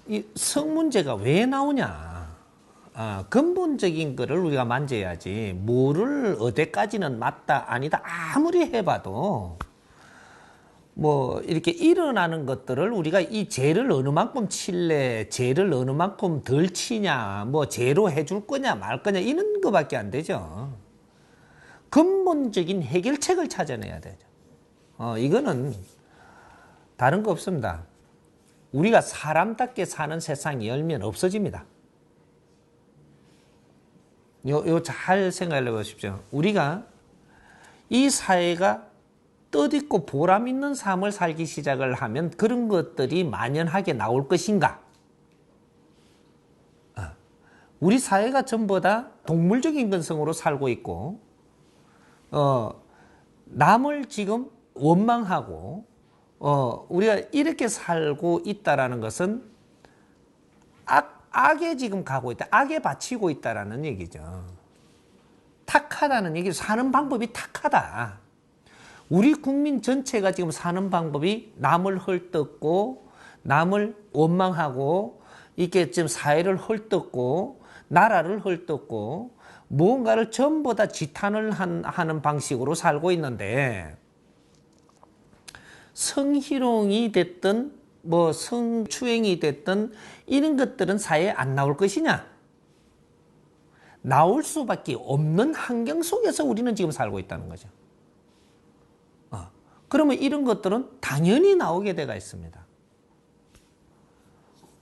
이 성 문제가 왜 나오냐? 근본적인 거를 우리가 만져야지 뭐를 어디까지는 맞다 아니다 아무리 해봐도 뭐 이렇게 일어나는 것들을 우리가 이 죄를 어느 만큼 칠래, 죄를 어느 만큼 덜 치냐, 뭐 죄로 해줄 거냐 말 거냐 이런 거밖에 안 되죠. 근본적인 해결책을 찾아내야 되죠. 이거는 다른 거 없습니다. 우리가 사람답게 사는 세상이 열면 없어집니다. 요 잘 생각해 보십시오. 우리가 이 사회가 뜻있고 보람 있는 삶을 살기 시작을 하면 그런 것들이 만연하게 나올 것인가? 우리 사회가 전부 다 동물적인 근성으로 살고 있고 남을 지금 원망하고 우리가 이렇게 살고 있다라는 것은 악에 지금 가고 있다. 악에 바치고 있다라는 얘기죠. 탁하다는 얘기죠. 사는 방법이 탁하다. 우리 국민 전체가 지금 사는 방법이 남을 헐뜯고 남을 원망하고 이게 지금 사회를 헐뜯고 나라를 헐뜯고 무언가를 전부 다 지탄을 하는 방식으로 살고 있는데 성희롱이 됐든 뭐 성추행이 됐든 이런 것들은 사회에 안 나올 것이냐? 나올 수밖에 없는 환경 속에서 우리는 지금 살고 있다는 거죠. 그러면 이런 것들은 당연히 나오게 돼가 있습니다.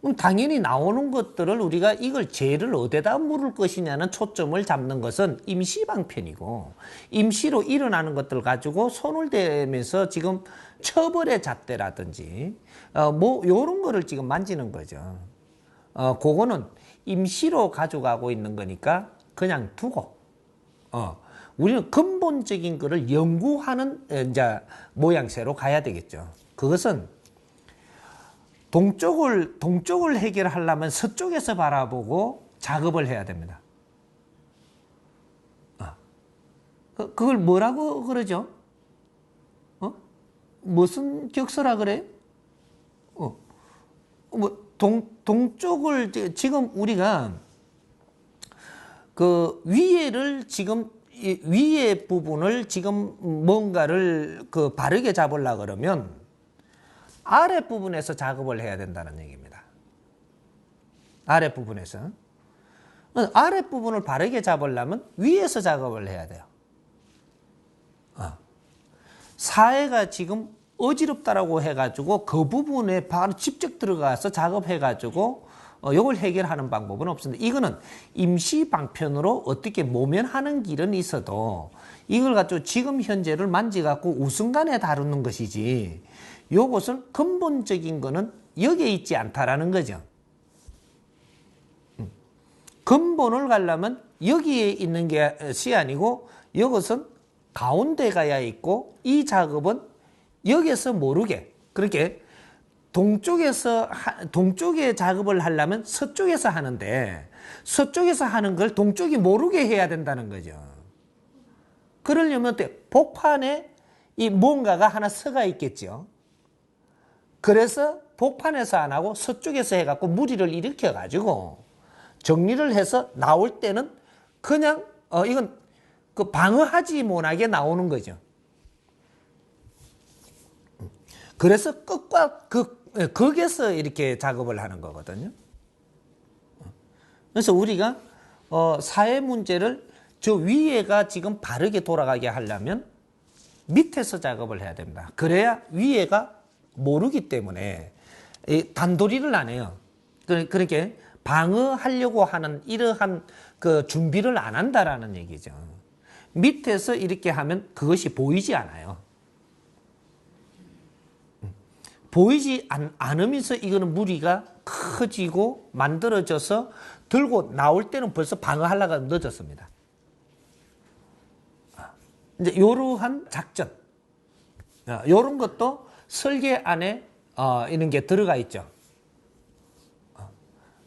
그럼 당연히 나오는 것들을 우리가 이걸 죄를 어디다 물을 것이냐는 초점을 잡는 것은 임시방편이고 임시로 일어나는 것들 가지고 손을 대면서 지금 처벌의 잣대라든지 뭐 이런 거를 지금 만지는 거죠. 그거는 임시로 가져가고 있는 거니까 그냥 두고 우리는 근본적인 것을 연구하는 이제 모양새로 가야 되겠죠. 그것은 동쪽을 해결하려면 서쪽에서 바라보고 작업을 해야 됩니다. 그걸 뭐라고 그러죠? 무슨 격서라 그래? 뭐 동쪽을 지금 우리가 그 위에를 지금 위에 부분을 지금 뭔가를 그 바르게 잡으려 그러면 아래 부분에서 작업을 해야 된다는 얘기입니다. 아래 부분에서. 아래 부분을 바르게 잡으려면 위에서 작업을 해야 돼요. 사회가 지금 어지럽다라고 해가지고 그 부분에 바로 직접 들어가서 작업해가지고 이걸 해결하는 방법은 없습니다. 이거는 임시 방편으로 어떻게 모면하는 길은 있어도 이걸 가지고 지금 현재를 만지갖고 우순간에 다루는 것이지 이것은 근본적인 거는 여기에 있지 않다라는 거죠. 근본을 가려면 여기에 있는 것이 아니고 이것은 가운데 가야 있고 이 작업은 여기에서 모르게 그렇게 동쪽에 작업을 하려면 서쪽에서 하는데 서쪽에서 하는 걸 동쪽이 모르게 해야 된다는 거죠. 그러려면 복판에 이 뭔가가 하나 서가 있겠죠. 그래서 복판에서 안 하고 서쪽에서 해갖고 무리를 일으켜가지고 정리를 해서 나올 때는 그냥 이건 그 방어하지 못하게 나오는 거죠. 그래서 끝과 극에서 이렇게 작업을 하는 거거든요. 그래서 우리가 사회 문제를 저 위에가 지금 바르게 돌아가게 하려면 밑에서 작업을 해야 됩니다. 그래야 위에가 모르기 때문에 단도리를 안 해요. 그러니까 방어하려고 하는 이러한 그 준비를 안 한다라는 얘기죠. 밑에서 이렇게 하면 그것이 보이지 않아요. 보이지 않으면서 이거는 무리가 커지고 만들어져서 들고 나올 때는 벌써 방어하려고 늦었습니다. 이제 이러한 작전, 이런 것도 설계 안에 이런 게 들어가 있죠.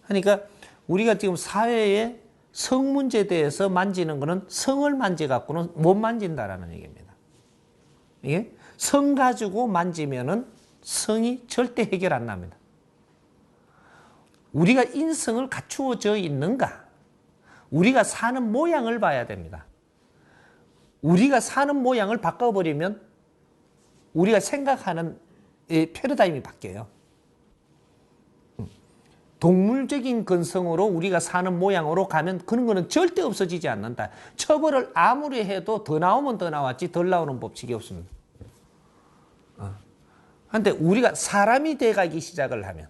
그러니까 우리가 지금 사회의 성 문제에 대해서 만지는 것은 성을 만져갖고는 못 만진다라는 얘기입니다. 이게 성 가지고 만지면은 성이 절대 해결 안 납니다. 우리가 인성을 갖추어져 있는가? 우리가 사는 모양을 봐야 됩니다. 우리가 사는 모양을 바꿔버리면 우리가 생각하는 패러다임이 바뀌어요. 동물적인 근성으로 우리가 사는 모양으로 가면 그런 거는 절대 없어지지 않는다. 처벌을 아무리 해도 더 나오면 더 나왔지 덜 나오는 법칙이 없습니다. 그런데 우리가 사람이 돼가기 시작을 하면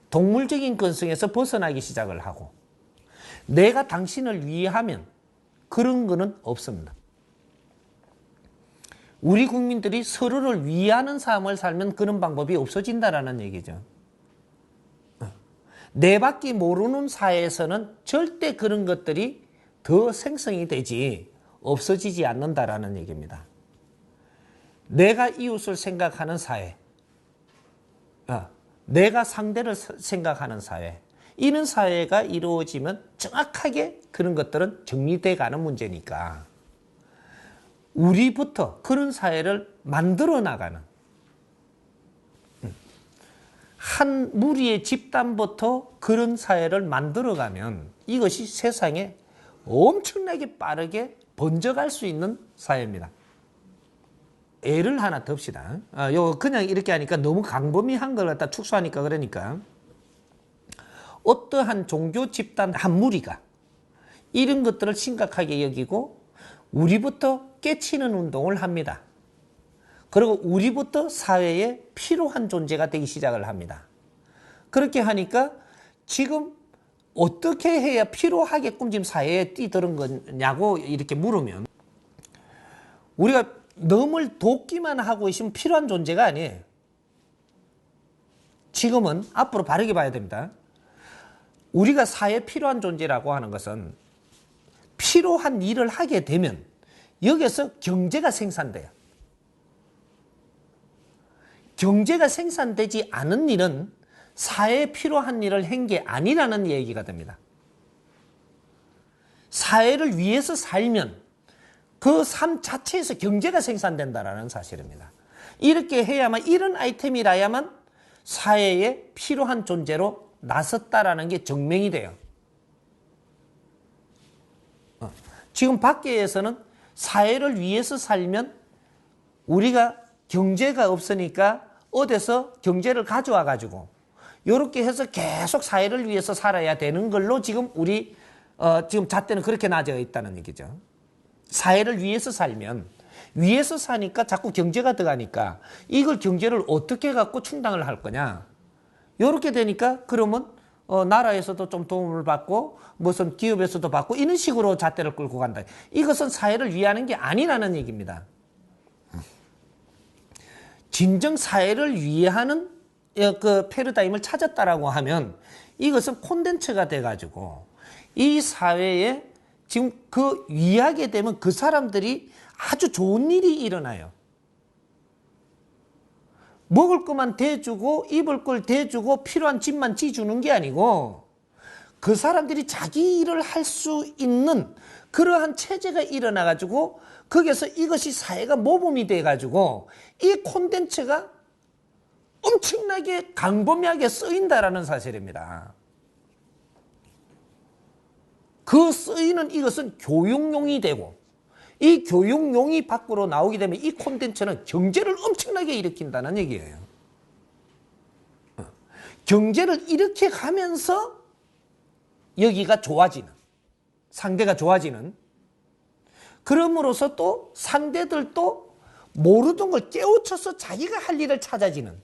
동물적인 근성에서 벗어나기 시작을 하고 내가 당신을 위하면 그런 거는 없습니다. 우리 국민들이 서로를 위하는 삶을 살면 그런 방법이 없어진다라는 얘기죠. 내 밖에 모르는 사회에서는 절대 그런 것들이 더 생성이 되지 없어지지 않는다라는 얘기입니다. 내가 이웃을 생각하는 사회, 내가 상대를 생각하는 사회, 이런 사회가 이루어지면 정확하게 그런 것들은 정리돼 가는 문제니까 우리부터 그런 사회를 만들어 나가는 한 무리의 집단부터 그런 사회를 만들어가면 이것이 세상에 엄청나게 빠르게 번져갈 수 있는 사회입니다. 예를 하나 듭시다. 요 그냥 이렇게 하니까 너무 광범위한 걸 갖다 축소하니까 그러니까 어떠한 종교 집단 한 무리가 이런 것들을 심각하게 여기고 우리부터 깨치는 운동을 합니다. 그리고 우리부터 사회에 필요한 존재가 되기 시작을 합니다. 그렇게 하니까 지금 어떻게 해야 필요하게끔 지금 사회에 뛰들은 거냐고 이렇게 물으면 우리가 너무 돕기만 하고 있으면 필요한 존재가 아니에요. 지금은 앞으로 바르게 봐야 됩니다. 우리가 사회에 필요한 존재라고 하는 것은 필요한 일을 하게 되면 여기서 경제가 생산돼요. 경제가 생산되지 않은 일은 사회에 필요한 일을 한 게 아니라는 얘기가 됩니다. 사회를 위해서 살면 그 삶 자체에서 경제가 생산된다는 사실입니다. 이렇게 해야만 이런 아이템이라야만 사회에 필요한 존재로 나섰다라는 게 증명이 돼요. 지금 밖에서는 사회를 위해서 살면 우리가 경제가 없으니까 어디서 경제를 가져와 가지고 이렇게 해서 계속 사회를 위해서 살아야 되는 걸로 지금 우리 지금 잣대는 그렇게 나져 있다는 얘기죠. 사회를 위해서 살면 위해서 사니까 자꾸 경제가 들어가니까 이걸 경제를 어떻게 갖고 충당을 할 거냐. 이렇게 되니까 그러면 나라에서도 좀 도움을 받고 무슨 기업에서도 받고 이런 식으로 잣대를 끌고 간다. 이것은 사회를 위하는 게 아니라는 얘기입니다. 진정 사회를 위하는 그 패러다임을 찾았다라고 하면 이것은 콘텐츠가 돼가지고 이 사회에 지금 그 위하게 되면 그 사람들이 아주 좋은 일이 일어나요. 먹을 것만 대주고 입을 걸 대주고 필요한 집만 지주는 게 아니고 그 사람들이 자기 일을 할 수 있는 그러한 체제가 일어나가지고 거기서 이것이 사회가 모범이 돼가지고 이 콘텐츠가 엄청나게 광범위하게 쓰인다라는 사실입니다. 그 쓰이는 이것은 교육용이 되고 이 교육용이 밖으로 나오게 되면 이 콘텐츠는 경제를 엄청나게 일으킨다는 얘기예요. 경제를 일으켜 가면서 여기가 좋아지는, 상대가 좋아지는, 그럼으로써 또 상대들도 모르던 걸 깨우쳐서 자기가 할 일을 찾아지는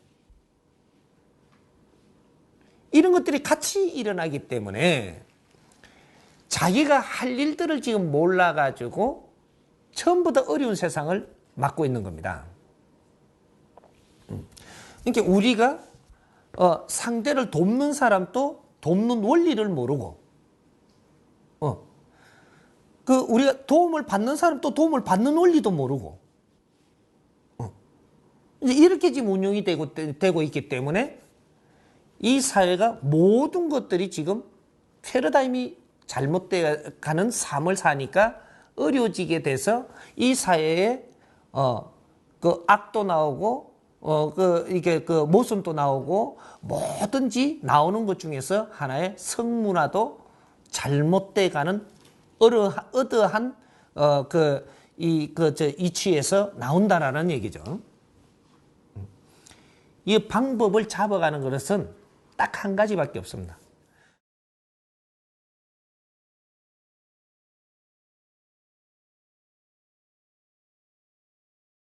이런 것들이 같이 일어나기 때문에 자기가 할 일들을 지금 몰라가지고 전부 다 어려운 세상을 맞고 있는 겁니다. 그러니까 우리가 상대를 돕는 사람도 돕는 원리를 모르고 우리가 도움을 받는 사람도 도움을 받는 원리도 모르고 이제 이렇게 지금 운영이 되고 있기 때문에 이 사회가 모든 것들이 지금 패러다임이 잘못되어 가는 삶을 사니까 어려워지게 돼서 이 사회에 그 악도 나오고 이게 모순도 나오고 뭐든지 나오는 것 중에서 하나의 성문화도 잘못돼 가는 어떠한 이치에서 나온다라는 얘기죠. 이 방법을 잡아가는 것은 딱 한 가지밖에 없습니다.